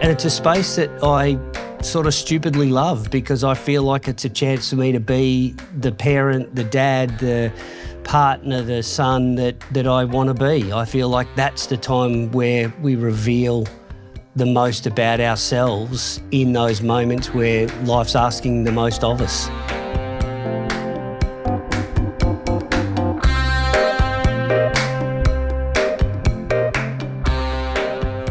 And it's a space that I sort of stupidly love because I feel like it's a chance for me to be the parent, the dad, the partner, the son that I want to be. I feel like that's the time where we reveal the most about ourselves in those moments where life's asking the most of us.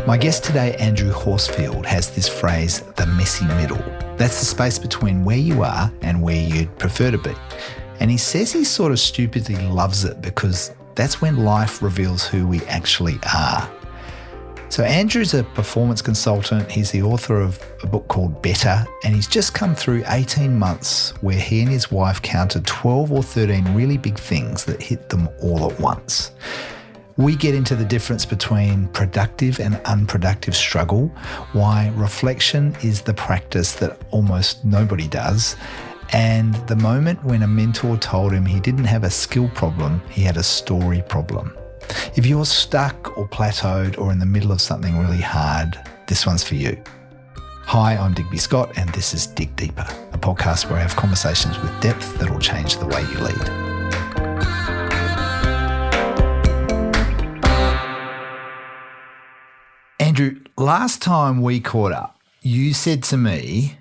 My guest today, Andrew Horsfield, has this phrase, the messy middle. That's the space between where you are and where you'd prefer to be. And he says he sort of stupidly loves it because that's when life reveals who we actually are. So Andrew's a performance consultant. He's the author of a book called Better, and he's just come through 18 months where he and his wife counted 12 or 13 really big things that hit them all at once. We get into the difference between productive and unproductive struggle, why reflection is the practice that almost nobody does, and the moment when a mentor told him he didn't have a skill problem, he had a story problem. If you're stuck or plateaued or in the middle of something really hard, this one's for you. Hi, I'm Digby Scott, and this is Dig Deeper, a podcast where I have conversations with depth that'll change the way you lead. Andrew, last time we caught up, you said to me,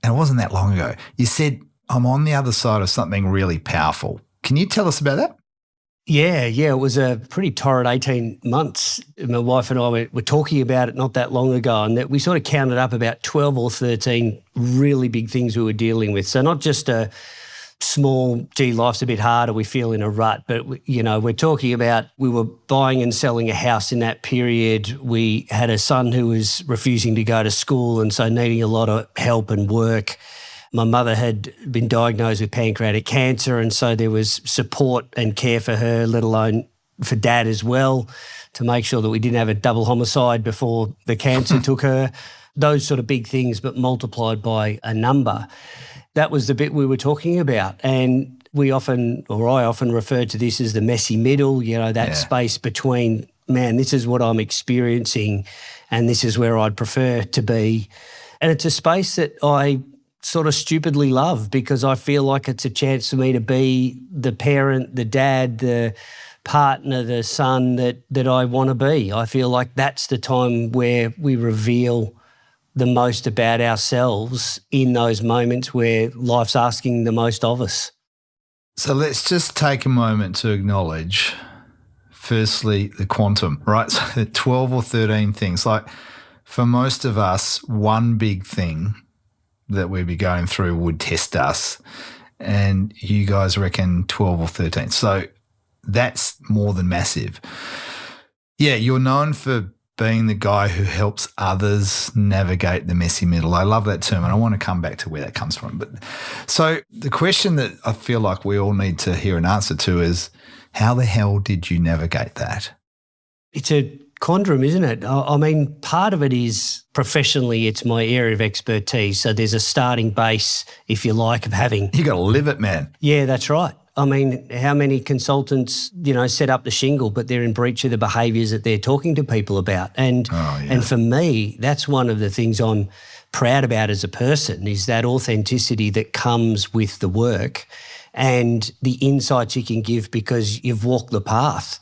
and it wasn't that long ago, you said, I'm on the other side of something really powerful. Can you tell us about that? Yeah, it was a pretty torrid 18 months. My wife and I were talking about it not that long ago, and that we sort of counted up about 12 or 13 really big things we were dealing with. So not just a small, gee, life's a bit harder, we feel in a rut, but, we're talking about we were buying and selling a house in that period. We had a son who was refusing to go to school and so needing a lot of help and work. My mother had been diagnosed with pancreatic cancer, and so there was support and care for her, let alone for Dad as well, to make sure that we didn't have a double homicide before the cancer took her. Those sort of big things, but multiplied by a number. That was the bit we were talking about. And I often refer to this as the messy middle, that space between, man, this is what I'm experiencing and this is where I'd prefer to be. And it's a space that I sort of stupidly love because I feel like it's a chance for me to be the parent, the dad, the partner, the son that I want to be. I feel like that's the time where we reveal the most about ourselves in those moments where life's asking the most of us. So let's just take a moment to acknowledge, firstly, the quantum, right? So the 12 or 13 things. Like for most of us, one big thing that we'd be going through would test us. And you guys reckon 12 or 13. So that's more than massive. Yeah, you're known for being the guy who helps others navigate the messy middle. I love that term, and I want to come back to where that comes from. But so the question that I feel like we all need to hear an answer to is, how the hell did you navigate that? It's a conundrum, isn't it? I mean, part of it is professionally, it's my area of expertise. So there's a starting base, if you like, of having. You got to live it, man. Yeah, that's right. I mean, how many consultants, set up the shingle, but they're in breach of the behaviours that they're talking to people about. And for me, that's one of the things I'm proud about as a person is that authenticity that comes with the work and the insights you can give because you've walked the path.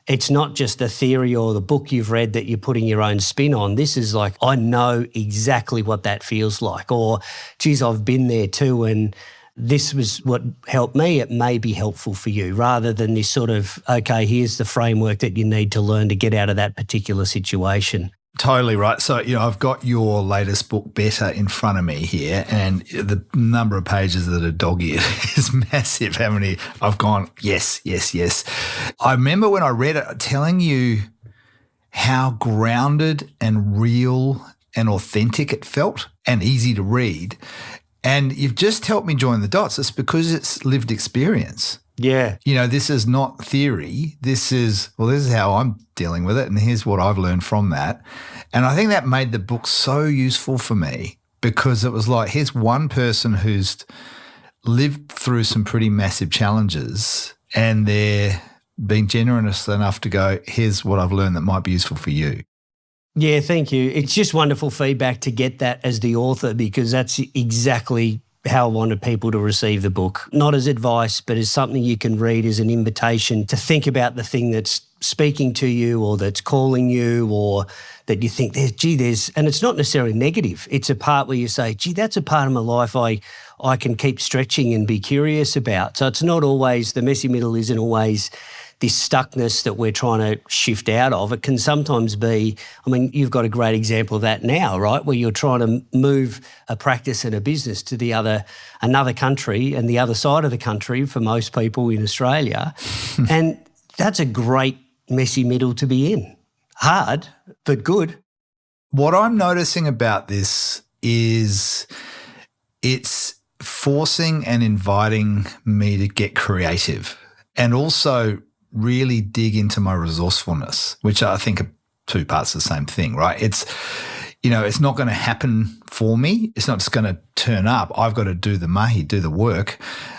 It's not just the theory or the book you've read that you're putting your own spin on. This is like, I know exactly what that feels like, or, geez, I've been there too, and this was what helped me. It may be helpful for you, rather than this sort of, okay, here's the framework that you need to learn to get out of that particular situation. Totally right. So, I've got your latest book, Better, in front of me here, and the number of pages that are dog-eared is massive. How many I've gone, yes. I remember when I read it telling you how grounded and real and authentic it felt and easy to read. And you've just helped me join the dots. It's because it's lived experience. Yeah. This is not theory. This is how I'm dealing with it, and here's what I've learned from that. And I think that made the book so useful for me because it was like, here's one person who's lived through some pretty massive challenges and they're being generous enough to go, here's what I've learned that might be useful for you. Yeah, thank you. It's just wonderful feedback to get that as the author, because that's exactly how I wanted people to receive the book. Not as advice, but as something you can read as an invitation to think about the thing that's speaking to you or that's calling you, or that you think, there's, and it's not necessarily negative. It's a part where you say, gee, that's a part of my life I can keep stretching and be curious about. So it's not always, the messy middle isn't always this stuckness that we're trying to shift out of. It can sometimes be, I mean, you've got a great example of that now, right? Where you're trying to move a practice and a business to another country and the other side of the country for most people in Australia. And that's a great messy middle to be in. Hard, but good. What I'm noticing about this is it's forcing and inviting me to get creative and also really dig into my resourcefulness, which I think are two parts of the same thing, right? It's not going to happen for me. It's not just going to turn up. I've got to do the mahi, do the work.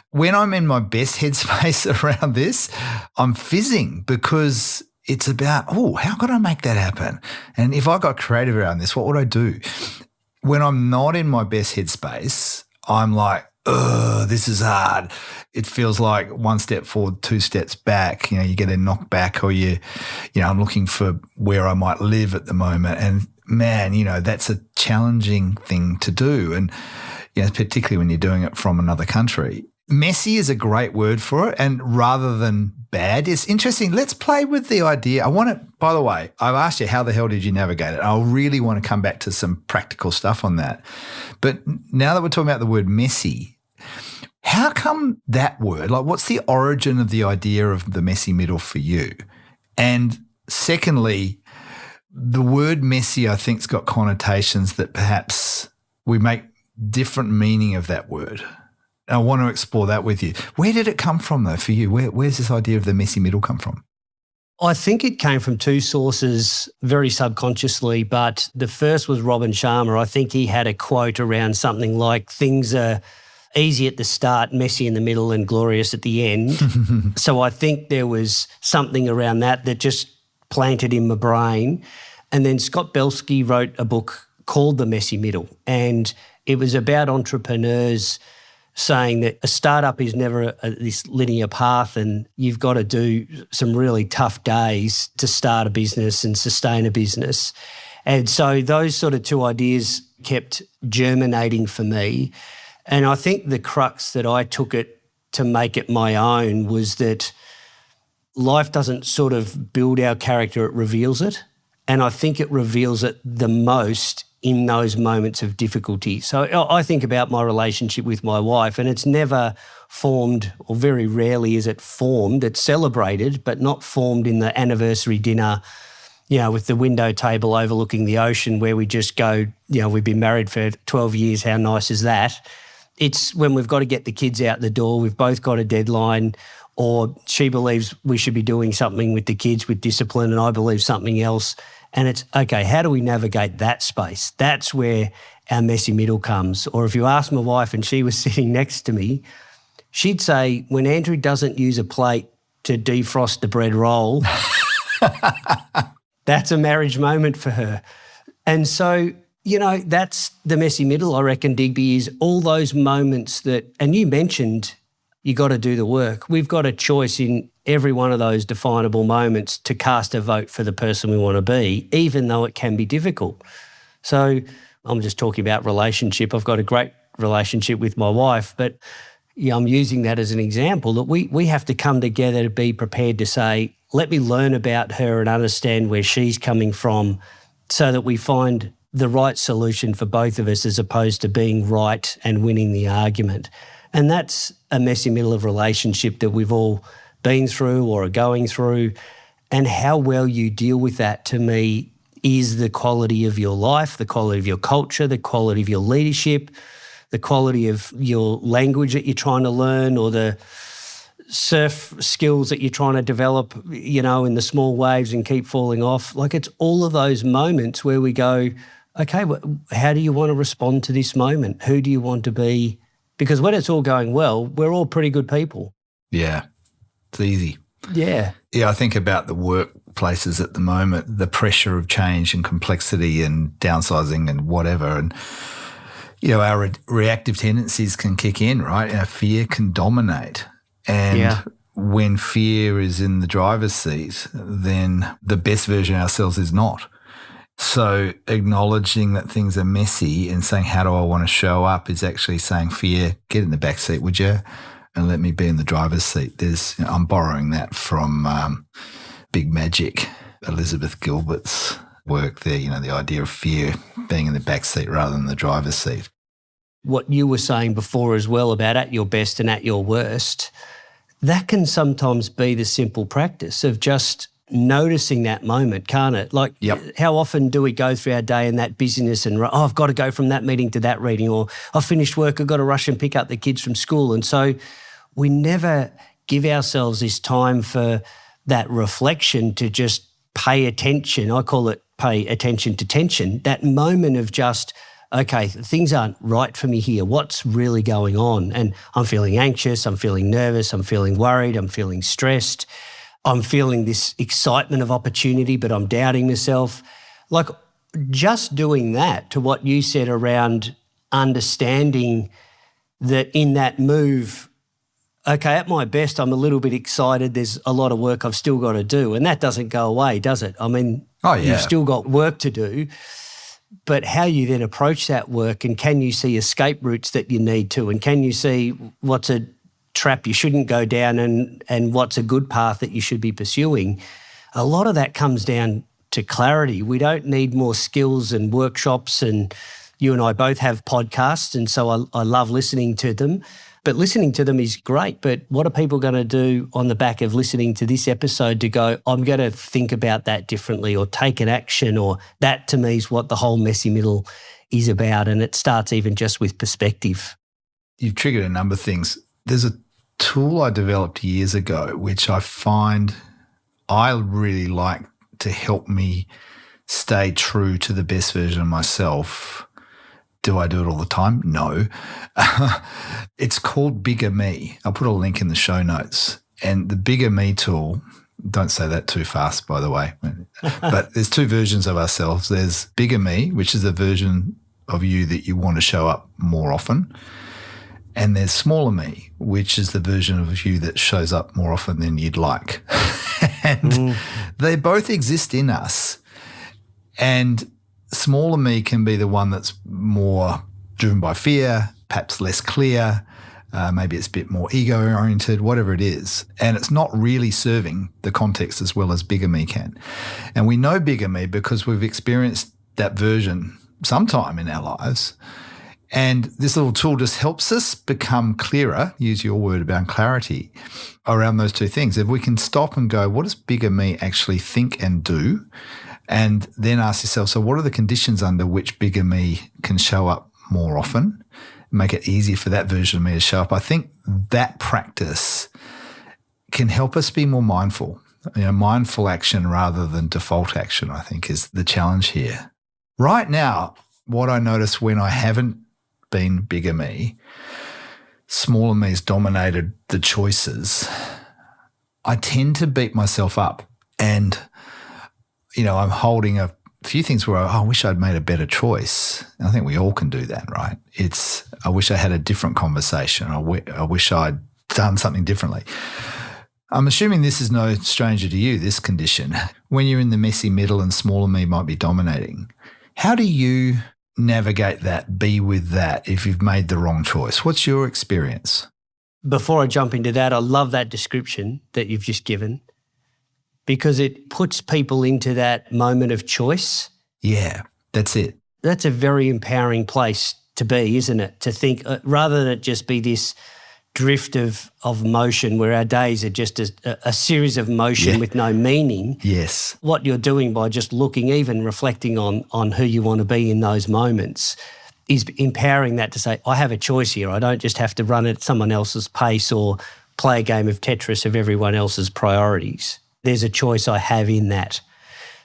When I'm in my best headspace around this, I'm fizzing because it's about, how could I make that happen? And if I got creative around this, what would I do? When I'm not in my best headspace, I'm like, this is hard. It feels like one step forward, two steps back. You get a knock back, or I'm looking for where I might live at the moment. And man, that's a challenging thing to do. And particularly when you're doing it from another country. Messy is a great word for it. And rather than bad, it's interesting. Let's play with the idea. By the way, I've asked you, how the hell did you navigate it? I really want to come back to some practical stuff on that. But now that we're talking about the word messy, how come that word, like what's the origin of the idea of the messy middle for you? And secondly, the word messy, I think, has got connotations that perhaps we make different meaning of that word. I want to explore that with you. Where did it come from, though, for you? Where's this idea of the messy middle come from? I think it came from two sources very subconsciously, but the first was Robin Sharma. I think he had a quote around something like, things are easy at the start, messy in the middle, and glorious at the end. So I think there was something around that just planted in my brain. And then Scott Belsky wrote a book called The Messy Middle, and it was about entrepreneurs saying that a startup is never this linear path, and you've got to do some really tough days to start a business and sustain a business. And so those sort of two ideas kept germinating for me. And I think the crux that I took it to make it my own was that life doesn't sort of build our character, it reveals it. And I think it reveals it the most in those moments of difficulty. So I think about my relationship with my wife, and it's never formed, or very rarely is it formed. It's celebrated, but not formed in the anniversary dinner, with the window table overlooking the ocean where we just go, we've been married for 12 years, how nice is that? It's when we've got to get the kids out the door, we've both got a deadline, or she believes we should be doing something with the kids with discipline and I believe something else. And it's, okay, how do we navigate that space? That's where our messy middle comes. Or if you ask my wife and she was sitting next to me, she'd say, when Andrew doesn't use a plate to defrost the bread roll, that's a marriage moment for her. And so, that's the messy middle, I reckon, Digby, is all those moments that, and you mentioned you got to do the work. We've got a choice in every one of those definable moments to cast a vote for the person we want to be, even though it can be difficult. So I'm just talking about relationship. I've got a great relationship with my wife, but I'm using that as an example that we have to come together to be prepared to say, let me learn about her and understand where she's coming from so that we find the right solution for both of us as opposed to being right and winning the argument. And that's a messy middle of relationship that we've all been through or are going through. And how well you deal with that, to me, is the quality of your life, the quality of your culture, the quality of your leadership, the quality of your language that you're trying to learn, or the surf skills that you're trying to develop, in the small waves and keep falling off. Like, it's all of those moments where we go, okay, how do you want to respond to this moment? Who do you want to be? Because when it's all going well, we're all pretty good people. Yeah, it's easy. Yeah. Yeah, I think about the work workplaces at the moment, the pressure of change and complexity and downsizing and whatever. And, our reactive tendencies can kick in, right? Our fear can dominate. And when fear is in the driver's seat, then the best version of ourselves is not. So acknowledging that things are messy and saying, how do I want to show up, is actually saying, fear, get in the back seat, would you? And let me be in the driver's seat. I'm borrowing that from Big Magic, Elizabeth Gilbert's work there, the idea of fear being in the back seat rather than the driver's seat. What you were saying before as well about at your best and at your worst, that can sometimes be the simple practice of just noticing that moment, can't it? Like, how often do we go through our day in that busyness and, I've got to go from that meeting to that reading, or I've finished work, I've got to rush and pick up the kids from school. And so we never give ourselves this time for that reflection to just pay attention. I call it pay attention to tension, that moment of just, okay, things aren't right for me here. What's really going on? And I'm feeling anxious, I'm feeling nervous, I'm feeling worried, I'm feeling stressed. I'm feeling this excitement of opportunity, but I'm doubting myself. Like, just doing that, to what you said around understanding that in that move, okay, at my best, I'm a little bit excited. There's a lot of work I've still got to do, and that doesn't go away, does it? I mean, you've still got work to do, but how you then approach that work, and can you see escape routes that you need to, and can you see what's a trap you shouldn't go down and what's a good path that you should be pursuing. A lot of that comes down to clarity. We don't need more skills and workshops, and you and I both have podcasts, and so I love listening to them. But listening to them is great, but what are people going to do on the back of listening to this episode to go, I'm going to think about that differently, or take an action, or that to me is what the whole messy middle is about, and it starts even just with perspective. You've triggered a number of things. There's a tool I developed years ago, which I find I really like to help me stay true to the best version of myself. Do I do it all the time? No. It's called Bigger Me. I'll put a link in the show notes. And the Bigger Me tool, don't say that too fast, by the way, but there's two versions of ourselves. There's Bigger Me, which is a version of you that you want to show up more often. And there's Smaller Me, which is the version of you that shows up more often than you'd like. And they both exist in us. And Smaller Me can be the one that's more driven by fear, perhaps less clear, maybe it's a bit more ego-oriented, whatever it is. And it's not really serving the context as well as Bigger Me can. And we know Bigger Me because we've experienced that version sometime in our lives. And this little tool just helps us become clearer, use your word about clarity, around those two things. If we can stop and go, what does Bigger Me actually think and do? And then ask yourself, so what are the conditions under which Bigger Me can show up more often? Make it easier for that version of me to show up. I think that practice can help us be more mindful. Mindful action rather than default action, I think, is the challenge here. Right now, what I notice when I haven't been Bigger Me, Smaller Me's dominated the choices, I tend to beat myself up. And, I'm holding a few things where I wish I'd made a better choice. And I think we all can do that, right? I wish I had a different conversation. I wish I'd done something differently. I'm assuming this is no stranger to you, this condition. When you're in the messy middle and Smaller Me might be dominating, how do you navigate that, be with that if you've made the wrong choice? What's your experience? Before I jump into that, I love that description that you've just given, because it puts people into that moment of choice. Yeah, that's it. That's a very empowering place to be, isn't it? To think, rather than it just be this drift of motion where our days are just a series of motion with no meaning. Yes. What you're doing by just looking, even reflecting on who you want to be in those moments, is empowering that to say, I have a choice here. I don't just have to run at someone else's pace or play a game of Tetris of everyone else's priorities. There's a choice I have in that.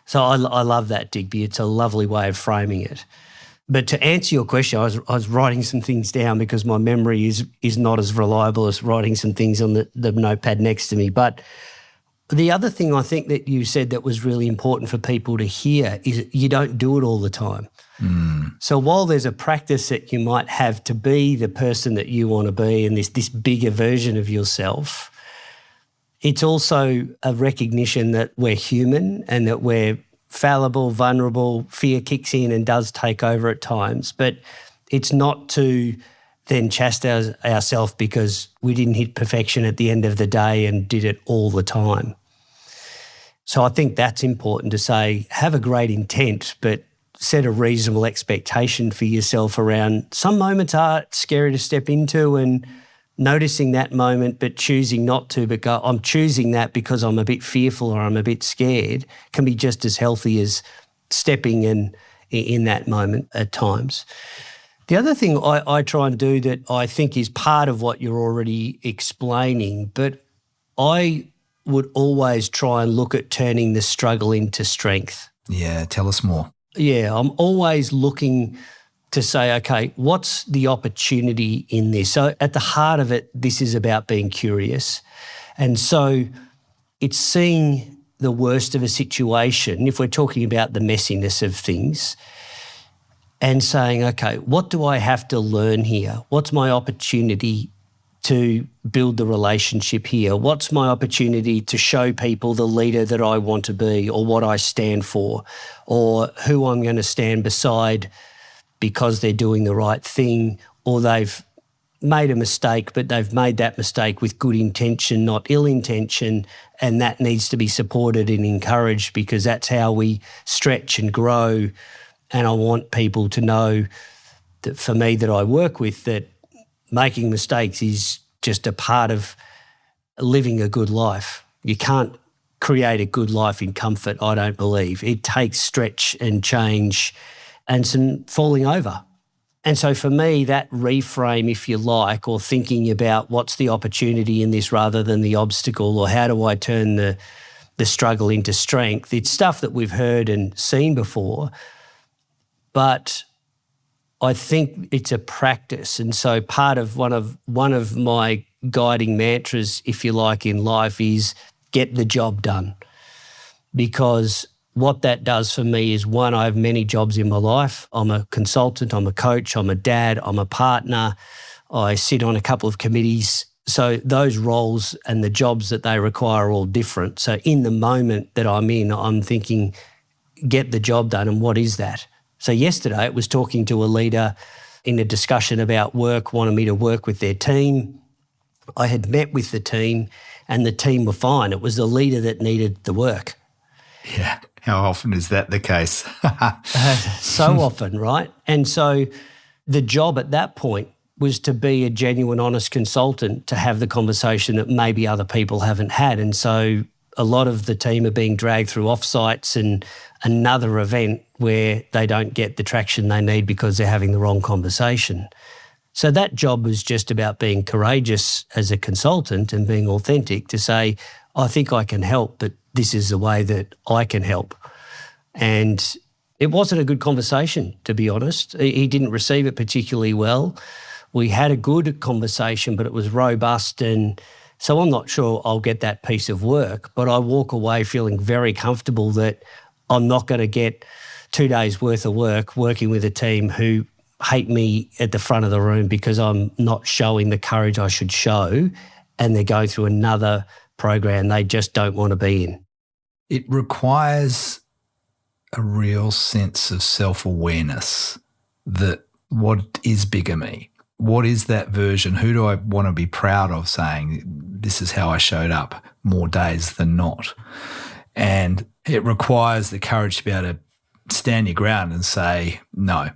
So I love that, Digby. It's a lovely way of framing it. But to answer your question, I was writing some things down because my memory is not as reliable as writing some things on the notepad next to me. But The other thing I think that you said that was really important for people to hear is you don't do it all the time. So while there's a practice that you might have to be the person that you want to be and this bigger version of yourself, it's also a recognition that we're human and that we're fallible, vulnerable, fear kicks in and does take over at times. But it's not to then chastise ourselves because we didn't hit perfection at the end of the day and did it all the time. So I think that's important to say, have a great intent, but set a reasonable expectation for yourself around some moments are scary to step into and noticing that moment but choosing not to, but go, I'm choosing that because I'm a bit fearful or I'm a bit scared, can be just as healthy as stepping in that moment at times. The other thing I try and do that I think is part of what you're already explaining, but I would always try and look at turning the struggle into strength. Yeah, tell us more. Yeah, I'm always looking to say, okay, what's the opportunity in this? So at the heart of it, this is about being curious. And so it's seeing the worst of a situation, if we're talking about the messiness of things, and saying, okay, what do I have to learn here? What's my opportunity to build the relationship here? What's my opportunity to show people the leader that I want to be or what I stand for or who I'm going to stand beside because they're doing the right thing or they've made a mistake, but they've made that mistake with good intention, not ill intention, and that needs to be supported and encouraged because that's how we stretch and grow. And I want people to know that for me that I work with, that making mistakes is just a part of living a good life. You can't create a good life in comfort, I don't believe. It takes stretch and change and some falling over. And so for me, that reframe, if you like, or thinking about what's the opportunity in this rather than the obstacle, or how do I turn the struggle into strength, it's stuff that we've heard and seen before, but I think it's a practice. And so part of one of my guiding mantras, if you like, in life is get the job done. Because what that does for me is, one, I have many jobs in my life. I'm a consultant, I'm a coach, I'm a dad, I'm a partner. I sit on a couple of committees. So those roles and the jobs that they require are all different. So in the moment that I'm in, I'm thinking, get the job done. And what is that? So yesterday it was talking to a leader in a discussion about work, wanted me to work with their team. I had met with the team and the team were fine. It was the leader that needed the work. Yeah. How often is that the case? So often, right? And so the job at that point was to be a genuine, honest consultant, to have the conversation that maybe other people haven't had. And so a lot of the team are being dragged through offsites and another event where they don't get the traction they need because they're having the wrong conversation. So that job was just about being courageous as a consultant and being authentic to say, I think I can help, but this is the way that I can help. And it wasn't a good conversation, to be honest. He didn't receive it particularly well. We had a good conversation, but it was robust, and so I'm not sure I'll get that piece of work, but I walk away feeling very comfortable that I'm not going to get 2 days worth of work working with a team who hate me at the front of the room because I'm not showing the courage I should show, and they're going through another program they just don't want to be in. It requires a real sense of self-awareness that what is bigger me? What is that version? Who do I want to be proud of saying this is how I showed up more days than not? And it requires the courage to be able to stand your ground and say, no,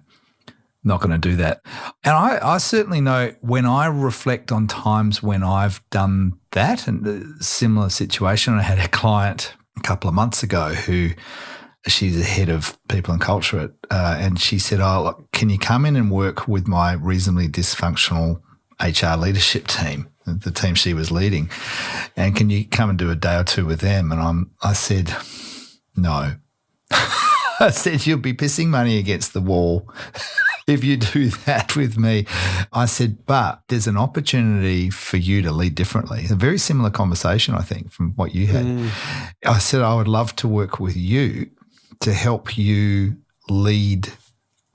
not going to do that. And I certainly know when I reflect on times when I've done that, and a similar situation, I had a client a couple of months ago who she's the head of people and culture and she said, look, can you come in and work with my reasonably dysfunctional HR leadership team, the team she was leading, and can you come and do a day or two with them? And I said, no. I said, you'll be pissing money against the wall if you do that with me. I said, but there's an opportunity for you to lead differently. A very similar conversation, I think, from what you had. I said, I would love to work with you to help you lead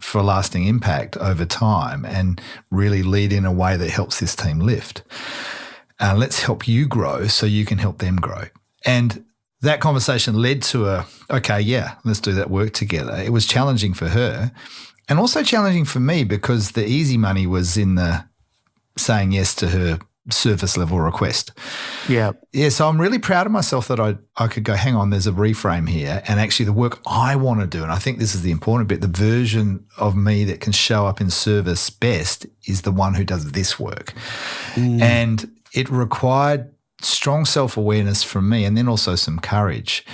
for lasting impact over time and really lead in a way that helps this team lift. Let's help you grow so you can help them grow. And that conversation led to okay, yeah, let's do that work together. It was challenging for her and also challenging for me because the easy money was in the saying yes to her surface level request. Yeah. Yeah, so I'm really proud of myself that I could go, hang on, there's a reframe here, and actually the work I want to do, and I think this is the important bit, the version of me that can show up in service best is the one who does this work. And it required strong self-awareness from me and then also some courage,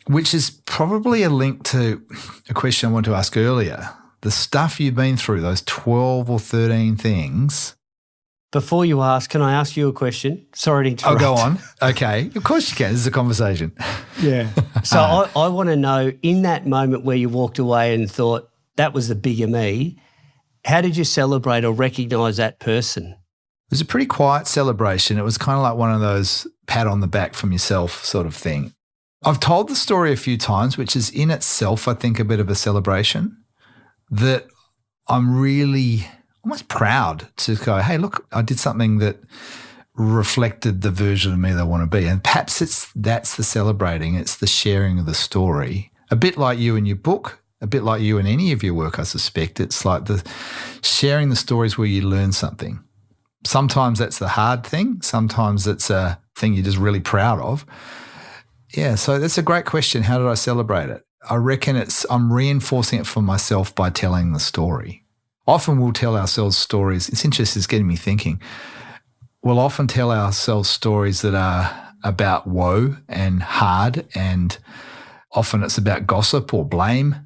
which is probably a link to a question I wanted to ask earlier. The stuff you've been through, those 12 or 13 things. Before you ask, can I ask you a question? Sorry to interrupt. Go on. Okay. Of course you can. This is a conversation. Yeah. So I want to know, in that moment where you walked away and thought, that was the bigger me, how did you celebrate or recognise that person? It was a pretty quiet celebration. It was kind of like one of those pat on the back from yourself sort of thing. I've told the story a few times, which is in itself, I think, a bit of a celebration, that I'm really almost proud to go, hey, look, I did something that reflected the version of me that I want to be. And perhaps that's the celebrating. It's the sharing of the story. A bit like you in your book, a bit like you in any of your work, I suspect. It's like the sharing the stories where you learn something. Sometimes that's the hard thing. Sometimes it's a thing you're just really proud of. Yeah, so that's a great question. How did I celebrate it? I reckon I'm reinforcing it for myself by telling the story. Often we'll tell ourselves stories. It's interesting, it's getting me thinking. We'll often tell ourselves stories that are about woe and hard, and often it's about gossip or blame.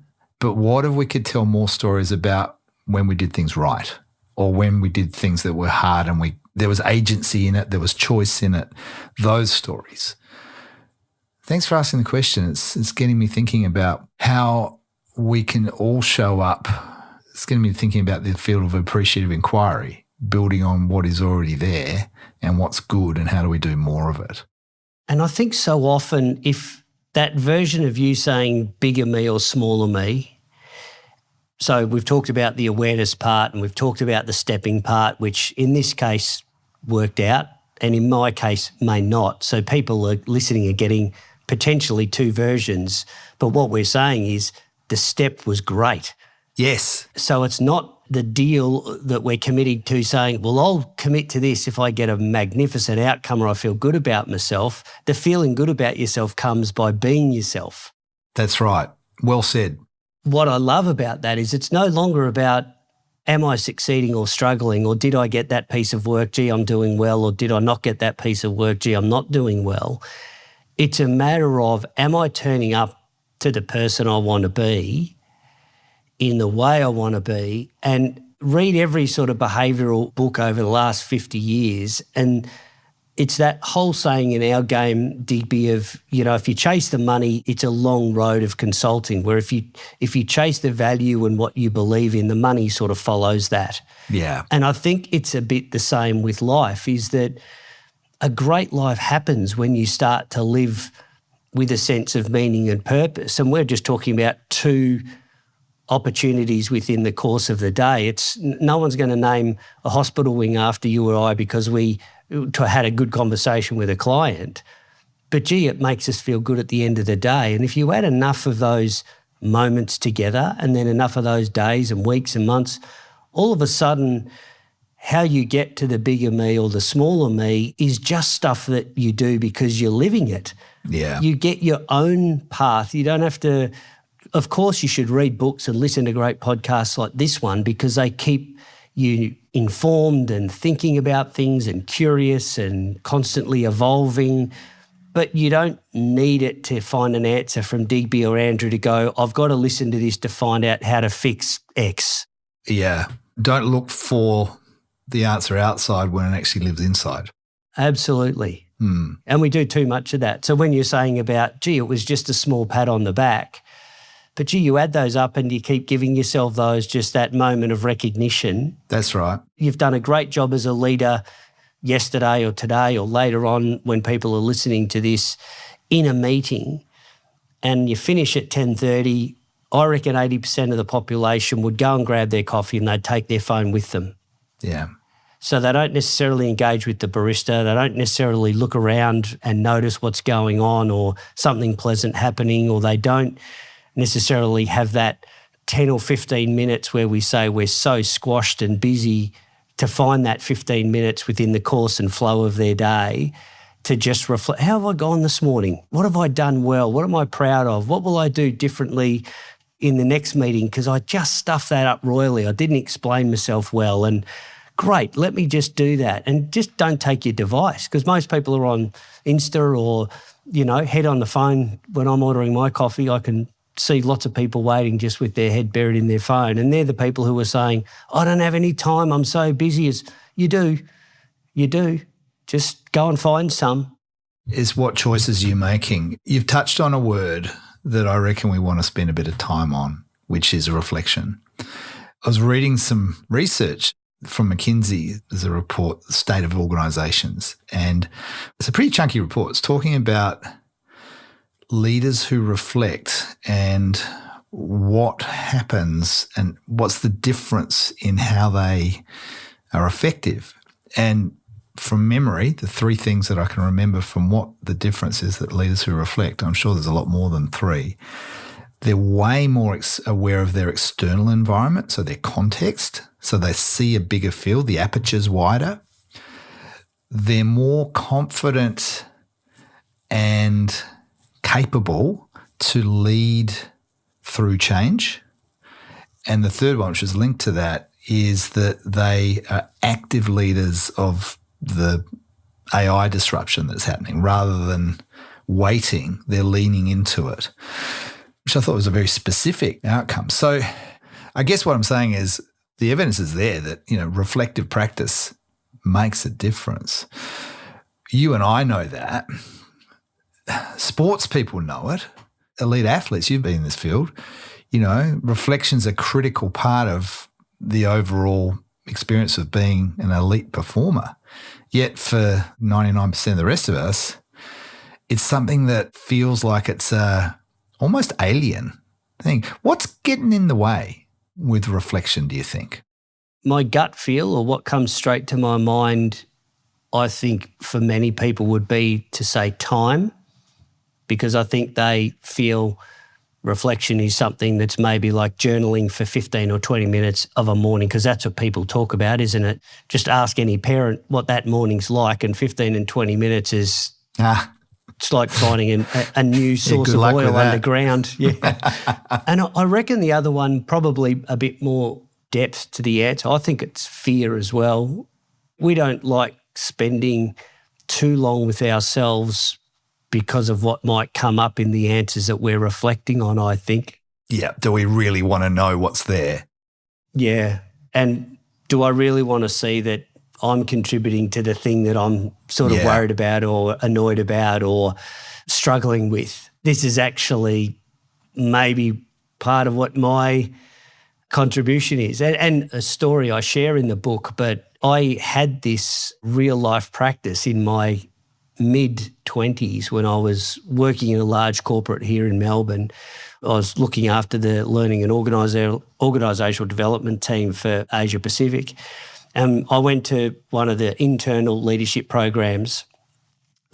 But what if we could tell more stories about when we did things right, or when we did things that were hard and there was agency in it, there was choice in it, those stories. Thanks for asking the question. It's getting me thinking about how we can all show up. It's getting me thinking about the field of appreciative inquiry, building on what is already there and what's good and how do we do more of it. And I think so often if that version of you saying bigger me or smaller me, so we've talked about the awareness part and we've talked about the stepping part, which in this case worked out and in my case may not. So people are listening are getting potentially two versions, but what we're saying is the step was great. Yes. So it's not the deal that we're committing to saying, well, I'll commit to this if I get a magnificent outcome or I feel good about myself. The feeling good about yourself comes by being yourself. That's right. Well said. What I love about that is it's no longer about am I succeeding or struggling, or did I get that piece of work, gee, I'm doing well, or did I not get that piece of work, gee, I'm not doing well. It's a matter of am I turning up to the person I want to be in the way I want to be, and read every sort of behavioural book over the last 50 years. And it's that whole saying in our game, Digby, of, if you chase the money, it's a long road of consulting, where if you chase the value and what you believe in, the money sort of follows that. Yeah. And I think it's a bit the same with life, is that a great life happens when you start to live with a sense of meaning and purpose. And we're just talking about two opportunities within the course of the day. No one's going to name a hospital wing after you or I because we had a good conversation with a client. But gee, it makes us feel good at the end of the day. And if you add enough of those moments together and then enough of those days and weeks and months, all of a sudden how you get to the bigger me or the smaller me is just stuff that you do because you're living it. Yeah. You get your own path. You don't have to. Of course, you should read books and listen to great podcasts like this one because they keep you informed and thinking about things and curious and constantly evolving. But you don't need it to find an answer from Digby or Andrew to go, I've got to listen to this to find out how to fix X. Yeah. Don't look for the answer outside when it actually lives inside. Absolutely. And we do too much of that. So when you're saying about, gee, it was just a small pat on the back, But gee, you add those up and you keep giving yourself those, just that moment of recognition. That's right. You've done a great job as a leader yesterday or today or later on when people are listening to this in a meeting and you finish at 10:30, I reckon 80% of the population would go and grab their coffee and they'd take their phone with them. Yeah. So they don't necessarily engage with the barista. They don't necessarily look around and notice what's going on or something pleasant happening, or they don't necessarily have that 10 or 15 minutes where we say we're so squashed and busy to find that 15 minutes within the course and flow of their day to just reflect, how have I gone this morning? What have I done well? What am I proud of? What will I do differently in the next meeting? Because I just stuffed that up royally. I didn't explain myself well. And great, let me just do that. And just don't take your device, because most people are on Insta or, head on the phone. When I'm ordering my coffee, I can see lots of people waiting just with their head buried in their phone. And they're the people who are saying, I don't have any time, I'm so busy. You do. Just go and find some. Is what choices you're making. You've touched on a word that I reckon we want to spend a bit of time on, which is reflection. I was reading some research from McKinsey. There's a report, The State of Organisations, and it's a pretty chunky report. It's talking about leaders who reflect and what happens and what's the difference in how they are effective. And from memory, the three things that I can remember from what the difference is that leaders who reflect, I'm sure there's a lot more than three, they're way more aware of their external environment, so their context, so they see a bigger field, the aperture's wider. They're more confident and capable to lead through change. And the third one, which is linked to that, is that they are active leaders of the AI disruption that's happening. Rather than waiting, they're leaning into it, which I thought was a very specific outcome. So I guess what I'm saying is the evidence is there that, reflective practice makes a difference. You and I know that. Sports people know it. Elite athletes, you've been in this field, reflection's a critical part of the overall experience of being an elite performer. Yet for 99% of the rest of us, it's something that feels like it's almost alien thing. What's getting in the way with reflection, do you think? My gut feel, or what comes straight to my mind, I think for many people would be to say time, because I think they feel reflection is something that's maybe like journaling for 15 or 20 minutes of a morning, because that's what people talk about, isn't it? Just ask any parent what that morning's like, and 15 and 20 minutes is it's like finding a new source of oil underground. Yeah. And I reckon the other one, probably a bit more depth to the answer, I think it's fear as well. We don't like spending too long with ourselves because of what might come up in the answers that we're reflecting on, I think. Yeah. Do we really want to know what's there? Yeah. And do I really want to see that I'm contributing to the thing that I'm sort of worried about or annoyed about or struggling with? This is actually maybe part of what my contribution is. And a story I share in the book, but I had this real life practice in my mid-20s when I was working in a large corporate here in Melbourne. I was looking after the learning and organisational development team for Asia Pacific. And I went to one of the internal leadership programs,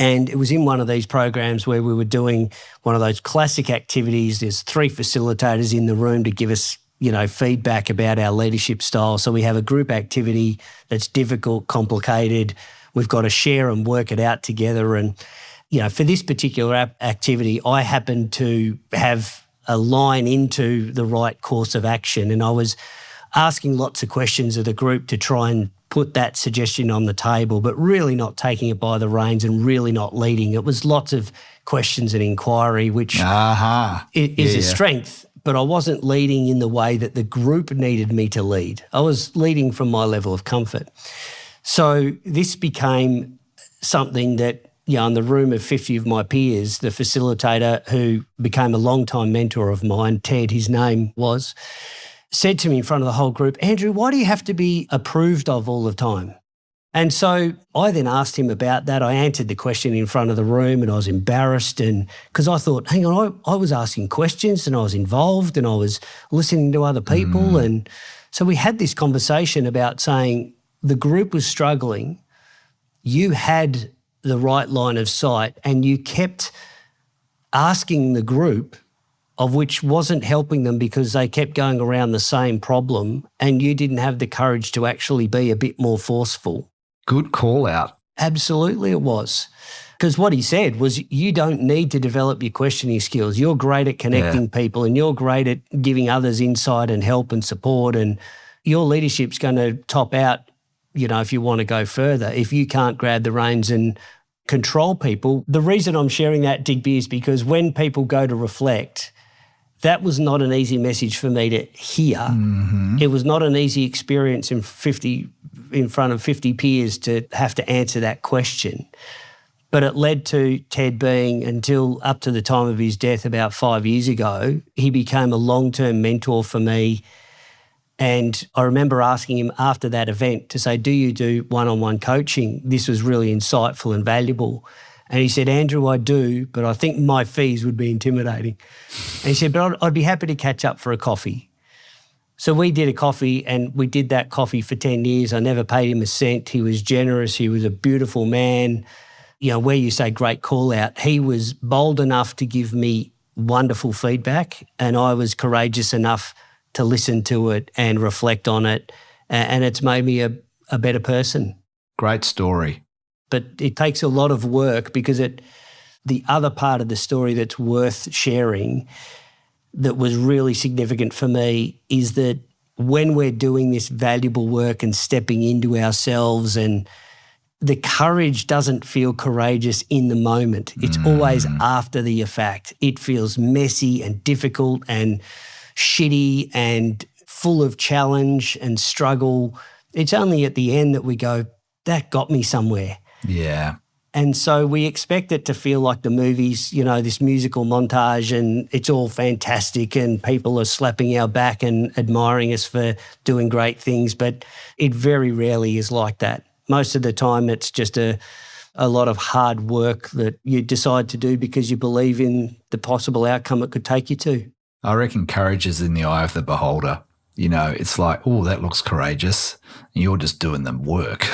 and it was in one of these programs where we were doing one of those classic activities. There's 3 facilitators in the room to give us, feedback about our leadership style. So we have a group activity that's difficult, complicated. We've got to share and work it out together. And, for this particular activity, I happened to have a line into the right course of action. And I was asking lots of questions of the group to try and put that suggestion on the table, but really not taking it by the reins and really not leading. It was lots of questions and inquiry, which is a strength, but I wasn't leading in the way that the group needed me to lead. I was leading from my level of comfort. So this became something that, in the room of 50 of my peers, the facilitator who became a long-time mentor of mine, Ted, his name was, said to me in front of the whole group, Andrew, why do you have to be approved of all the time? And so I then asked him about that. I answered the question in front of the room and I was embarrassed, and because I thought, hang on, I was asking questions and I was involved and I was listening to other people. And so we had this conversation about saying the group was struggling. You had the right line of sight and you kept asking the group, of which wasn't helping them because they kept going around the same problem, and you didn't have the courage to actually be a bit more forceful. Good call out. Absolutely it was. Because what he said was, you don't need to develop your questioning skills. You're great at connecting people and you're great at giving others insight and help and support, and your leadership's going to top out, if you want to go further. If you can't grab the reins and control people. The reason I'm sharing that, Digby, is because when people go to reflect, that was not an easy message for me to hear. Mm-hmm. It was not an easy experience in front of 50 peers to have to answer that question. But it led to Ted being, until up to the time of his death about 5 years ago, he became a long-term mentor for me. And I remember asking him after that event to say, do you do one-on-one coaching? This was really insightful and valuable. And he said, Andrew, I do, but I think my fees would be intimidating. And he said, but I'd be happy to catch up for a coffee. So we did a coffee, and we did that coffee for 10 years. I never paid him a cent. He was generous. He was a beautiful man. Where you say great call out, he was bold enough to give me wonderful feedback, and I was courageous enough to listen to it and reflect on it. And it's made me a better person. Great story. But it takes a lot of work, because the other part of the story that's worth sharing that was really significant for me is that when we're doing this valuable work and stepping into ourselves, and the courage doesn't feel courageous in the moment. It's always after the fact. It feels messy and difficult and shitty and full of challenge and struggle. It's only at the end that we go, that got me somewhere. Yeah. And so we expect it to feel like the movies, this musical montage, and it's all fantastic and people are slapping our back and admiring us for doing great things, but it very rarely is like that. Most of the time it's just a lot of hard work that you decide to do because you believe in the possible outcome it could take you to. I reckon courage is in the eye of the beholder. It's like, oh, that looks courageous. You're just doing the work.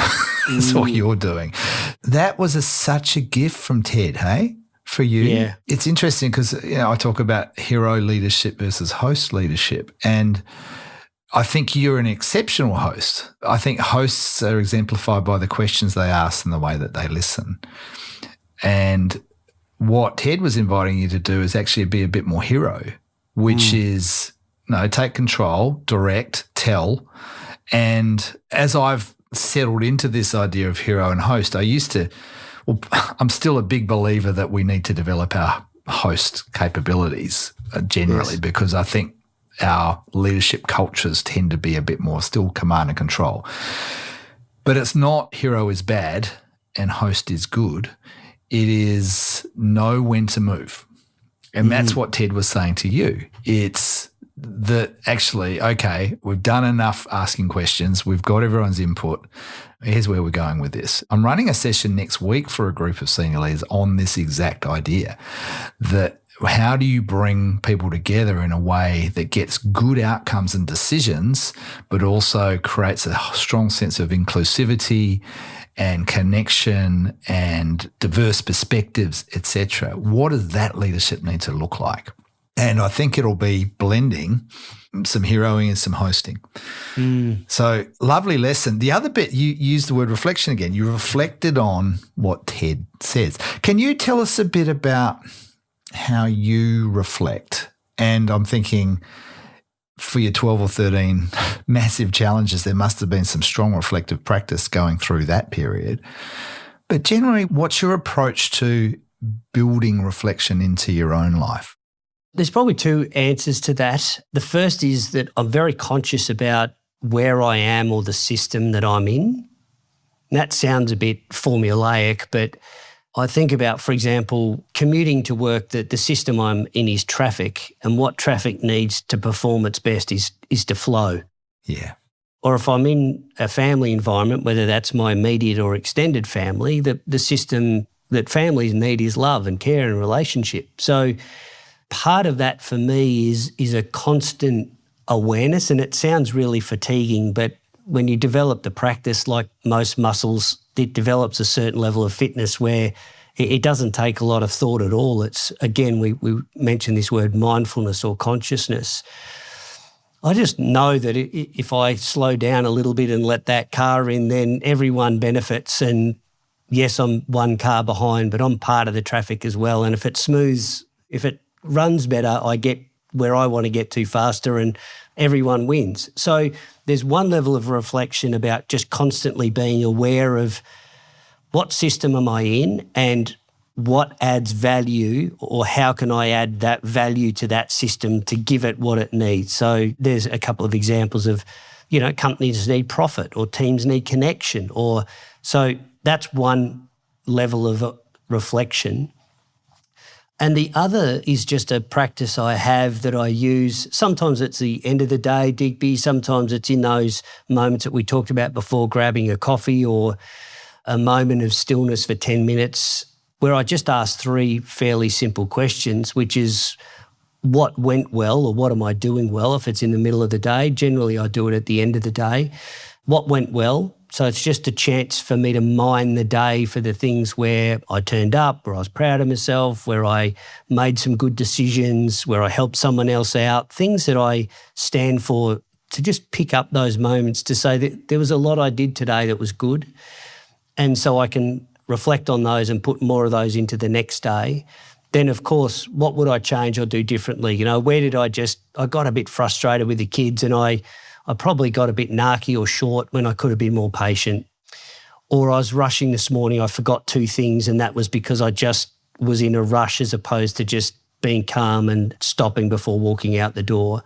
That's what you're doing. That was such a gift from Ted, hey, for you. Yeah. It's interesting because, I talk about hero leadership versus host leadership. And I think you're an exceptional host. I think hosts are exemplified by the questions they ask and the way that they listen. And what Ted was inviting you to do is actually be a bit more hero, which is, take control, direct, tell. And as I've settled into this idea of hero and host, I'm still a big believer that we need to develop our host capabilities generally, because I think our leadership cultures tend to be a bit more still command and control. But it's not hero is bad and host is good. It is know when to move. And that's what Ted was saying to you. It's that actually, okay, we've done enough asking questions. We've got everyone's input. Here's where we're going with this. I'm running a session next week for a group of senior leaders on this exact idea, that how do you bring people together in a way that gets good outcomes and decisions, but also creates a strong sense of inclusivity and connection and diverse perspectives, etc. What does that leadership need to look like? And I think it'll be blending some heroing and some hosting. So lovely lesson. The other bit, you used the word reflection again. You reflected on what Ted says. Can you tell us a bit about how you reflect? And I'm thinking for your 12 or 13 massive challenges, there must have been some strong reflective practice going through that period. But generally, what's your approach to building reflection into your own life? There's probably two answers to that. The first is that I'm very conscious about where I am or the system that I'm in. And that sounds a bit formulaic, but I think about, for example, commuting to work, that the system I'm in is traffic, and what traffic needs to perform its best is to flow. Yeah. Or if I'm in a family environment, whether that's my immediate or extended family, the system that families need is love and care and relationship. So part of that for me is a constant awareness, and it sounds really fatiguing, but when you develop the practice, like most muscles, it develops a certain level of fitness where it doesn't take a lot of thought at all. It's, again, we mentioned this word mindfulness or consciousness. I just know that if I slow down a little bit and let that car in, then everyone benefits. And yes, I'm one car behind, but I'm part of the traffic as well. And if it smooths, if it runs better, I get where I want to get to faster and everyone wins. So there's one level of reflection about just constantly being aware of what system am I in and what adds value, or how can I add that value to that system to give it what it needs. So there's a couple of examples of, companies need profit or teams need connection, so that's one level of reflection. And the other is just a practice I have that I use. Sometimes it's the end of the day, Digby. Sometimes it's in those moments that we talked about before, grabbing a coffee or a moment of stillness for 10 minutes, where I just ask 3 fairly simple questions, which is what went well, or what am I doing well if it's in the middle of the day. Generally, I do it at the end of the day. What went well? So it's just a chance for me to mine the day for the things where I turned up, where I was proud of myself, where I made some good decisions, where I helped someone else out, things that I stand for, to just pick up those moments to say that there was a lot I did today that was good. And so I can reflect on those and put more of those into the next day. Then, of course, what would I change or do differently? Where did I got a bit frustrated with the kids, and I probably got a bit narky or short when I could have been more patient. Or I was rushing this morning, I forgot 2 things, and that was because I just was in a rush as opposed to just being calm and stopping before walking out the door.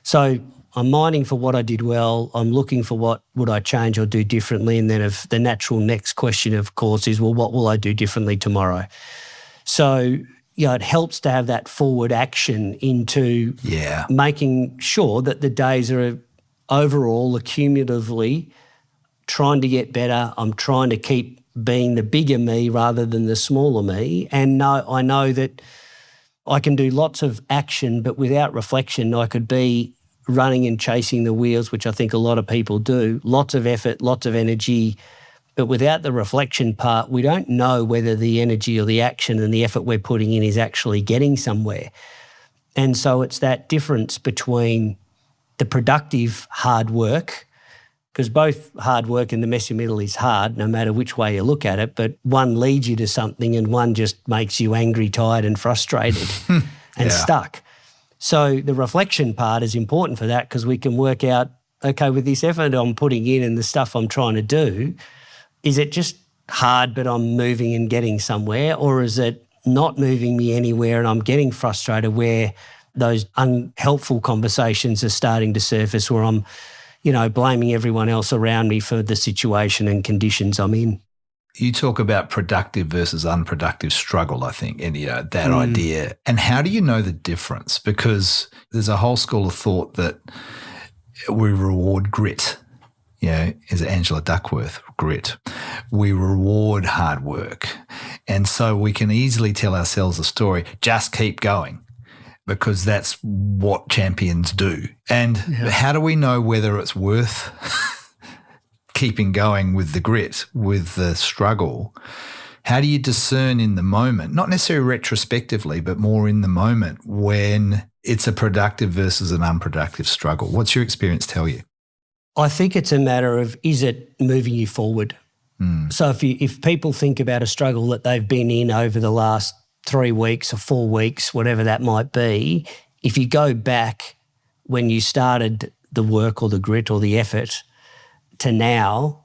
So I'm mining for what I did well. I'm looking for what would I change or do differently. And then if the natural next question, of course, is, well, what will I do differently tomorrow? So, it helps to have that forward action into making sure that the days are overall, accumulatively, trying to get better. I'm trying to keep being the bigger me rather than the smaller me. And I know that I can do lots of action, but without reflection, I could be running and chasing the wheels, which I think a lot of people do. Lots of effort, lots of energy, but without the reflection part, we don't know whether the energy or the action and the effort we're putting in is actually getting somewhere. And so it's that difference between the productive hard work, because both hard work and the messy middle is hard no matter which way you look at it, but one leads you to something and one just makes you angry, tired and frustrated and stuck. So the reflection part is important for that, because we can work out, okay, with this effort I'm putting in and the stuff I'm trying to do, is it just hard but I'm moving and getting somewhere, or is it not moving me anywhere and I'm getting frustrated, where those unhelpful conversations are starting to surface, where I'm, blaming everyone else around me for the situation and conditions I'm in. You talk about productive versus unproductive struggle, I think, and that idea. And how do you know the difference? Because there's a whole school of thought that we reward grit. Is Angela Duckworth, grit. We reward hard work. And so we can easily tell ourselves a story, just keep going, because that's what champions do. And how do we know whether it's worth keeping going with the grit, with the struggle? How do you discern in the moment, not necessarily retrospectively, but more in the moment, when it's a productive versus an unproductive struggle? What's your experience tell you? I think it's a matter of, is it moving you forward? So if people think about a struggle that they've been in over the last 3 weeks or 4 weeks, whatever that might be, if you go back when you started the work or the grit or the effort to now,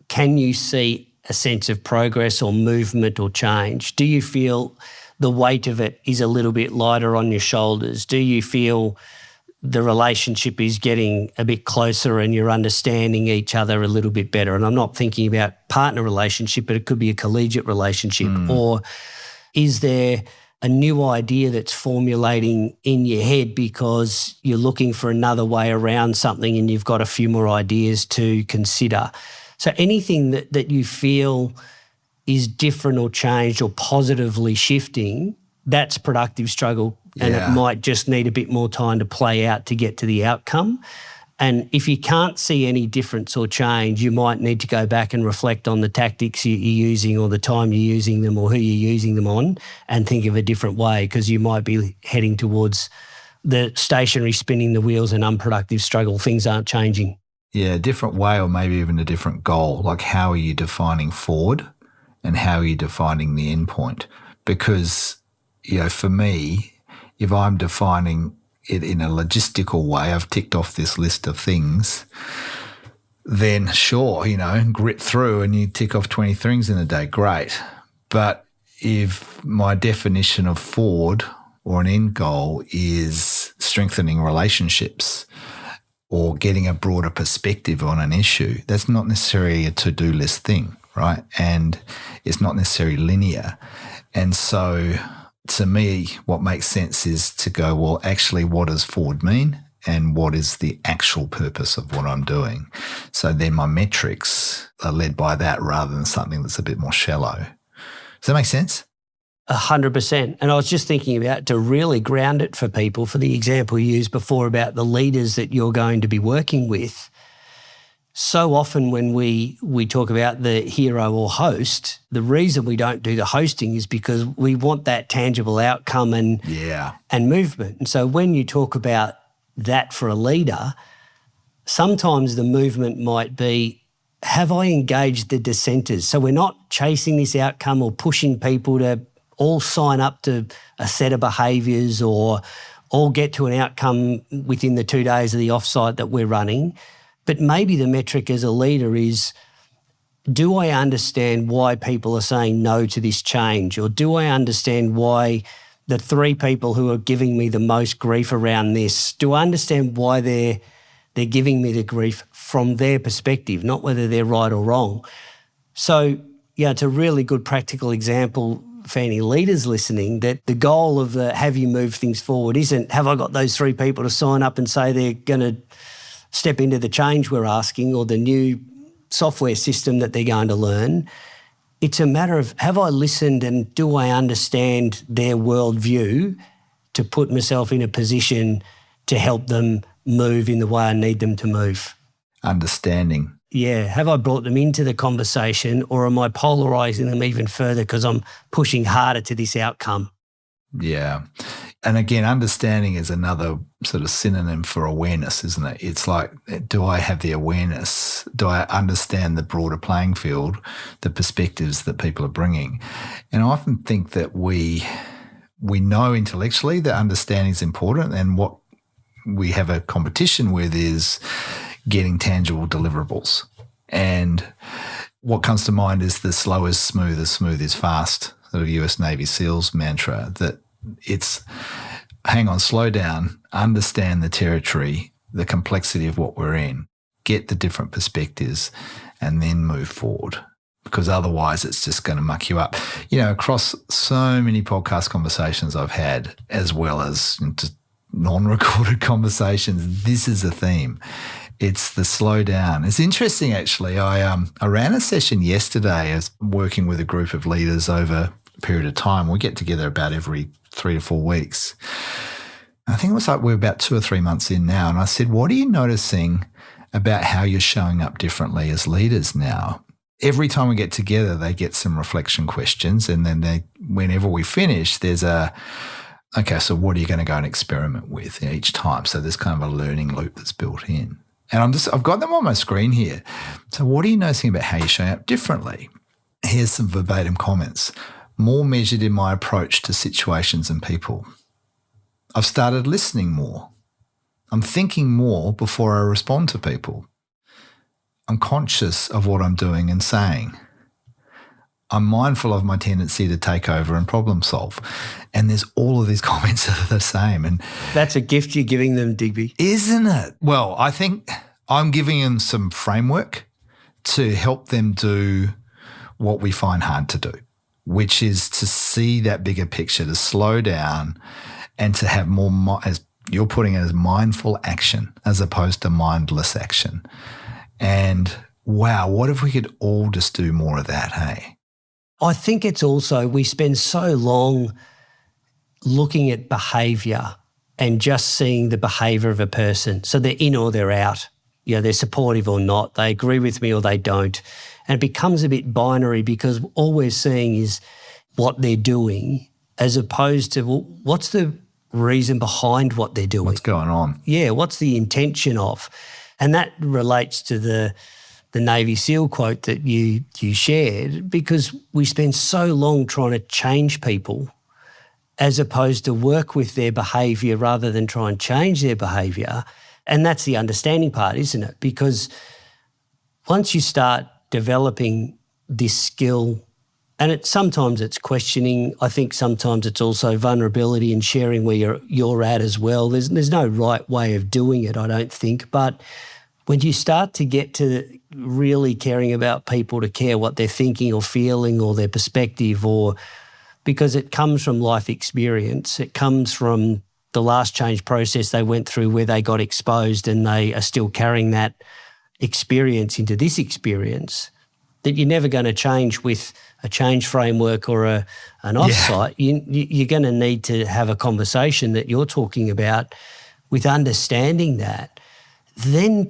can you see a sense of progress or movement or change? Do you feel the weight of it is a little bit lighter on your shoulders? Do you feel the relationship is getting a bit closer and you're understanding each other a little bit better. And I'm not thinking about partner relationship, but it could be a collegiate relationship. Or is there a new idea that's formulating in your head because you're looking for another way around something and you've got a few more ideas to consider? So anything that you feel is different or changed or positively shifting, that's productive struggle. And it might just need a bit more time to play out to get to the outcome. And if you can't see any difference or change, you might need to go back and reflect on the tactics you're using or the time you're using them or who you're using them on and think of a different way, because you might be heading towards the stationary spinning the wheels and unproductive struggle. Things aren't changing. Yeah, a different way, or maybe even a different goal. Like, how are you defining forward and how are you defining the end point? Because, for me, if I'm defining it in a logistical way, I've ticked off this list of things, then sure, grit through and you tick off 20 things in a day, great. But if my definition of forward or an end goal is strengthening relationships or getting a broader perspective on an issue, that's not necessarily a to-do list thing, right? And it's not necessarily linear. And so to me, what makes sense is to go, well, actually, what does forward mean and what is the actual purpose of what I'm doing? So then my metrics are led by that rather than something that's a bit more shallow. Does that make sense? 100%. And I was just thinking about, to really ground it for people, for the example you used before about the leaders that you're going to be working with. So often when we talk about the hero or host, the reason we don't do the hosting is because we want that tangible outcome and movement. And so when you talk about that for a leader, sometimes the movement might be, have I engaged the dissenters? So we're not chasing this outcome or pushing people to all sign up to a set of behaviours or all get to an outcome within the 2 days of the offsite that we're running. But maybe the metric as a leader is, do I understand why people are saying no to this change? Or do I understand why the 3 people who are giving me the most grief around this, do I understand why they're giving me the grief from their perspective, not whether they're right or wrong? So, it's a really good practical example for any leaders listening, that the goal of the have you moved things forward isn't, have I got those 3 people to sign up and say they're going to step into the change we're asking or the new software system that they're going to learn. It's a matter of, have I listened and do I understand their worldview to put myself in a position to help them move in the way I need them to move? Understanding. Yeah. Have I brought them into the conversation, or am I polarising them even further because I'm pushing harder to this outcome? Yeah. And again, understanding is another sort of synonym for awareness, isn't it? It's like, do I have the awareness? Do I understand the broader playing field, the perspectives that people are bringing? And I often think that we know intellectually that understanding is important, and what we have a competition with is getting tangible deliverables. And what comes to mind is the slow is smooth is fast, sort of US Navy SEALs mantra, that it's hang on, slow down, understand the territory, the complexity of what we're in, get the different perspectives, and then move forward. Because otherwise it's just going to muck you up. Across so many podcast conversations I've had, as well as just non-recorded conversations, this is a theme. It's the slow down. It's interesting, actually. I ran a session yesterday as working with a group of leaders over a period of time. We get together about every 3 to 4 weeks. I think it was like we're about 2 or 3 months in now. And I said, what are you noticing about how you're showing up differently as leaders now? Every time we get together, they get some reflection questions. And then whenever we finish, there's okay, so what are you going to go and experiment with each time? So there's kind of a learning loop that's built in. And I've got them on my screen here. So what are you noticing about how you're showing up differently? Here's some verbatim comments. More measured in my approach to situations and people. I've started listening more. I'm thinking more before I respond to people. I'm conscious of what I'm doing and saying. I'm mindful of my tendency to take over and problem solve. And there's all of these comments that are the same. And That's a gift you're giving them, Digby. isn't it? Well, I think I'm giving them some framework to help them do what we find hard to do, which is to see that bigger picture, to slow down and to have more, as you're putting it, as mindful action as opposed to mindless action. And wow, what if we could all just do more of that, hey? I think it's also we spend so long looking at behaviour and just seeing the behaviour of a person. So they're in or they're out. You know, they're supportive or not. They agree with me or they don't. And it becomes a bit binary because all we're seeing is what they're doing as opposed to, well, what's the reason behind what they're doing? What's going on? Yeah, what's the intention of? And that relates to the Navy SEAL quote that you shared, because we spend so long trying to change people as opposed to work with their behaviour rather than try and change their behaviour. And that's the understanding part, isn't it? Because once you start developing this skill, and sometimes it's questioning, I think sometimes it's also vulnerability and sharing where you're at as well. There's no right way of doing it, I don't think. But when you start to get to really caring about people, to care what they're thinking or feeling or their perspective, or because it comes from life experience, it comes from the last change process they went through where they got exposed and they are still carrying that experience into this experience, that you're never going to change with a change framework or an offsite. Yeah. You're going to need to have a conversation that you're talking about with understanding that. Then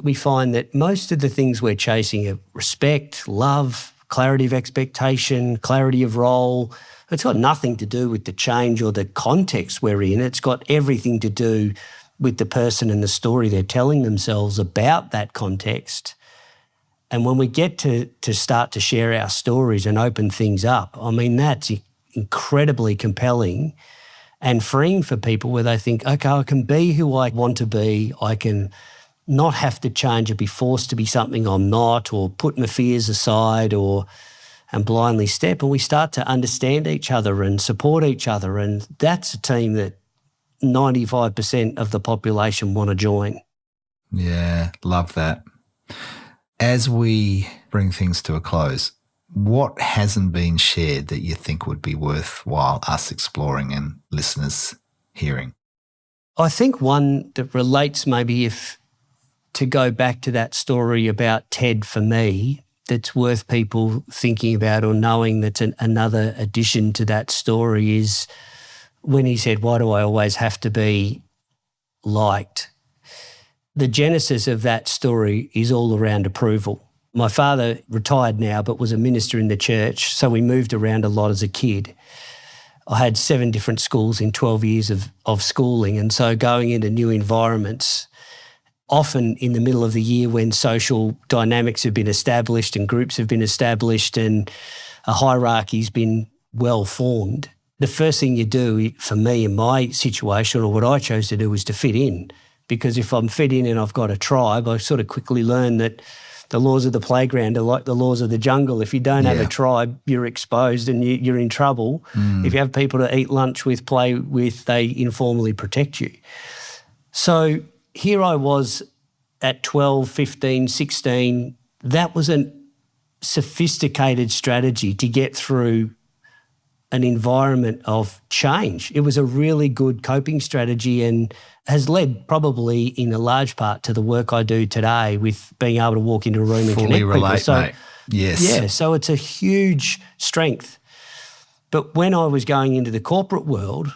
we find that most of the things we're chasing are respect, love, clarity of expectation, clarity of role. It's got nothing to do with the change or the context we're in. It's got everything to do with the person and the story they're telling themselves about that context. And when we get to start to share our stories and open things up, I mean, that's incredibly compelling and freeing for people where they think, okay, I can be who I want to be. I can not have to change or be forced to be something I'm not, or put my fears aside and blindly step. And we start to understand each other and support each other. And that's a team that 95% of the population want to join. Yeah, love that. As we bring things to a close, what hasn't been shared that you think would be worthwhile us exploring and listeners hearing? I think one that relates maybe to go back to that story about Ted for me, that's worth people thinking about or knowing, that's another addition to that story, is when he said, why do I always have to be liked? The genesis of that story is all around approval. My father retired now but was a minister in the church, so we moved around a lot as a kid. I had 7 different schools in 12 years of schooling, and so going into new environments, often in the middle of the year when social dynamics have been established and groups have been established and a hierarchy's been well formed, the first thing you do, for me in my situation, or what I chose to do, was to fit in. Because if I'm fit in and I've got a tribe, I sort of quickly learn that the laws of the playground are like the laws of the jungle. If you don't have a tribe, you're exposed and you're in trouble. If you have people to eat lunch with, play with, they informally protect you. So here I was at 12, 15, 16. That was a sophisticated strategy to get through an environment of change. It was a really good coping strategy and has led probably in a large part to the work I do today with being able to walk into a room and Fully connect relate, people. So, mate. Yes. Yeah, so it's a huge strength. But when I was going into the corporate world,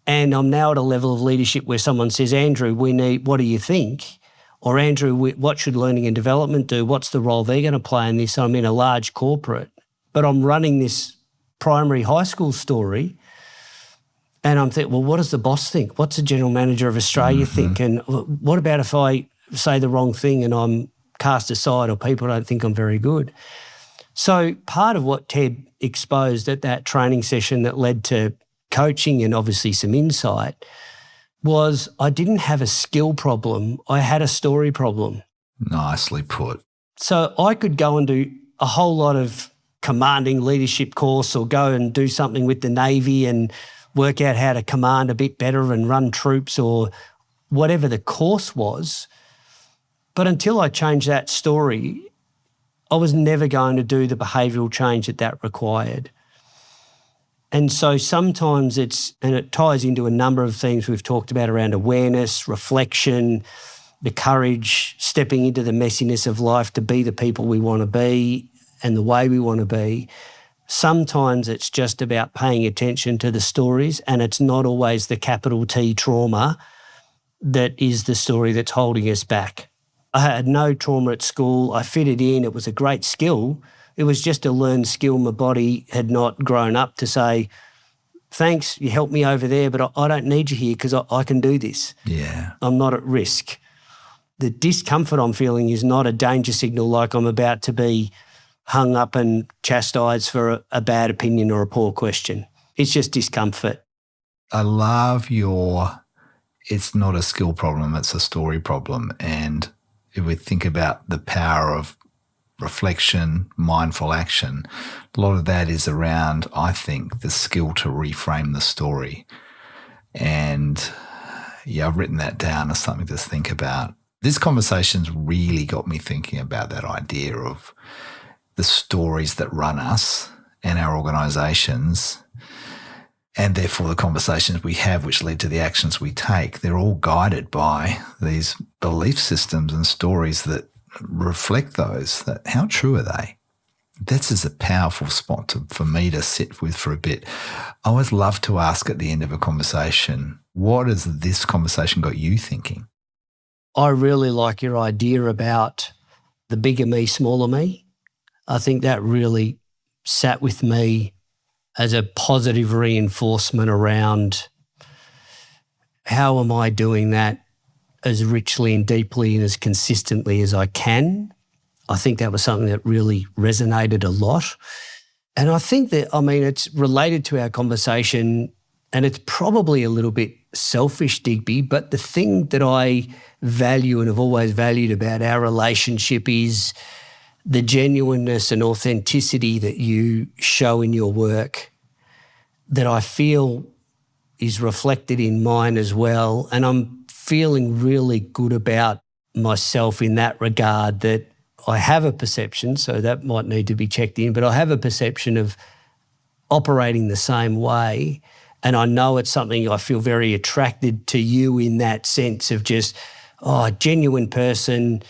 and I'm now at a level of leadership where someone says, Andrew, what do you think? Or Andrew, what should learning and development do? What's the role they're going to play in this? I'm in a large corporate, but I'm running this primary high school story, and I'm thinking, well, what does the boss think? What's the general manager of Australia think? And what about if I say the wrong thing and I'm cast aside or people don't think I'm very good? So part of what Ted exposed at that training session that led to coaching and obviously some insight was I didn't have a skill problem. I had a story problem. Nicely put. So I could go and do a whole lot of commanding leadership course or go and do something with the Navy and work out how to command a bit better and run troops or whatever the course was. But until I changed that story, I was never going to do the behavioural change that required. And so sometimes and it ties into a number of things we've talked about around awareness, reflection, the courage, stepping into the messiness of life to be the people we want to be and the way we want to be. Sometimes it's just about paying attention to the stories, and it's not always the capital T trauma that is the story that's holding us back. I had no trauma at school. I fitted in. It was a great skill. It was just a learned skill. My body had not grown up to say, thanks, you helped me over there, but I don't need you here because I can do this. Yeah. I'm not at risk. The discomfort I'm feeling is not a danger signal like I'm about to be hung up and chastised for a bad opinion or a poor question. It's just discomfort. I love it's not a skill problem, it's a story problem. And if we think about the power of reflection, mindful action, a lot of that is around, I think, the skill to reframe the story. And yeah, I've written that down as something to think about. This conversation's really got me thinking about that idea of the stories that run us and our organisations, and therefore the conversations we have which lead to the actions we take. They're all guided by these belief systems and stories that reflect those. How true are they? This is a powerful spot for me to sit with for a bit. I always love to ask at the end of a conversation, what has this conversation got you thinking? I really like your idea about the bigger me, smaller me. I think that really sat with me as a positive reinforcement around how am I doing that as richly and deeply and as consistently as I can. I think that was something that really resonated a lot. And I think that, it's related to our conversation, and it's probably a little bit selfish, Digby, but the thing that I value and have always valued about our relationship is the genuineness and authenticity that you show in your work, that I feel is reflected in mine as well. And I'm feeling really good about myself in that regard, that I have a perception, so that might need to be checked in, but I have a perception of operating the same way. And I know it's something I feel very attracted to you in that sense of just, genuine person,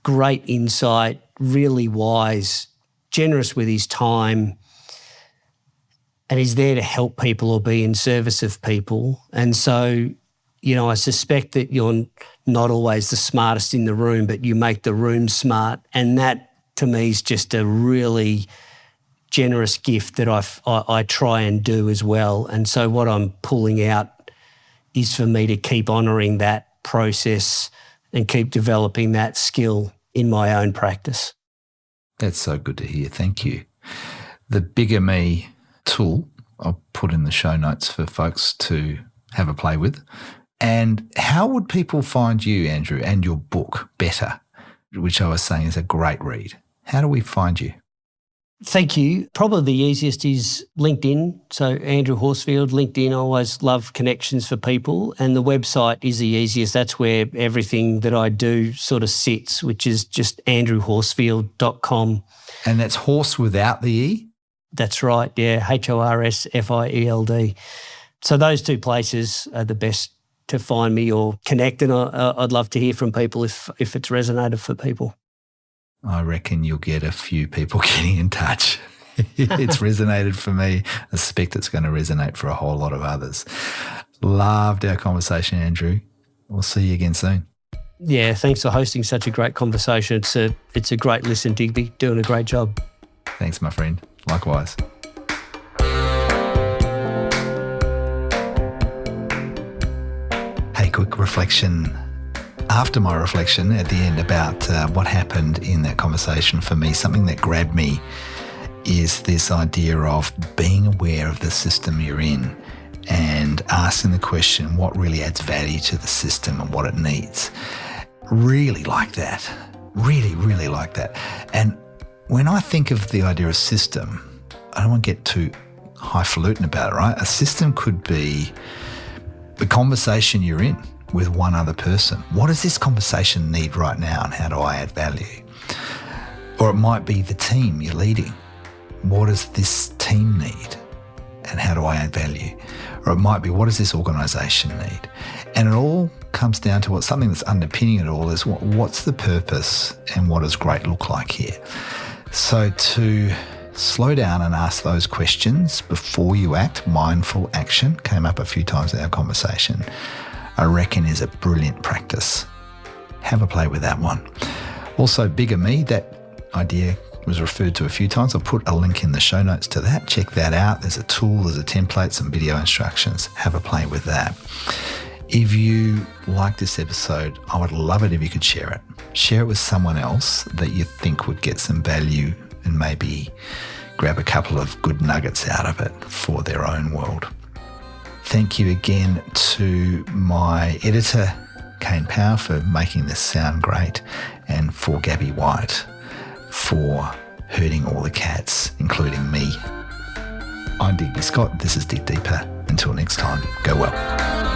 great insight, really wise, generous with his time, and he's there to help people or be in service of people. And so, I suspect that you're not always the smartest in the room, but you make the room smart. And that, to me, is just a really generous gift that I try and do as well. And so what I'm pulling out is for me to keep honouring that process and keep developing that skill in my own practice. That's so good to hear. Thank you. The Bigger Me tool I'll put in the show notes for folks to have a play with. And how would people find you, Andrew, and your book, Better, which I was saying is a great read? How do we find you? Thank you. Probably the easiest is LinkedIn. So Andrew Horsfield, LinkedIn. I always love connections for people, and the website is the easiest. That's where everything that I do sort of sits, which is just andrewhorsfield.com. And that's horse without the E? That's right, yeah, HORSFIELD. So those two places are the best to find me or connect, and I'd love to hear from people if it's resonated for people. I reckon you'll get a few people getting in touch. It's resonated for me. I suspect it's going to resonate for a whole lot of others. Loved our conversation, Andrew. We'll see you again soon. Yeah, thanks for hosting such a great conversation. It's a great listen, Digby. Doing a great job. Thanks, my friend. Likewise. Hey, quick reflection. After my reflection at the end about what happened in that conversation, for me, something that grabbed me is this idea of being aware of the system you're in and asking the question, what really adds value to the system and what it needs. Really like that. Really, really like that. And when I think of the idea of system, I don't want to get too highfalutin about it, right? A system could be the conversation you're in with one other person. What does this conversation need right now, and how do I add value? Or it might be the team you're leading. What does this team need, and how do I add value? Or it might be, what does this organisation need? And it all comes down to something that's underpinning it all is what's the purpose and what does great look like here? So to slow down and ask those questions before you act, mindful action, came up a few times in our conversation, I reckon is a brilliant practice. Have a play with that one. Also, Bigger Me, that idea was referred to a few times. I'll put a link in the show notes to that. Check that out. There's a tool, there's a template, some video instructions. Have a play with that. If you like this episode, I would love it if you could share it. Share it with someone else that you think would get some value and maybe grab a couple of good nuggets out of it for their own world. Thank you again to my editor, Kane Power, for making this sound great, and for Gabby White for herding all the cats, including me. I'm Digby Scott. This is Dig Deeper. Until next time, go well.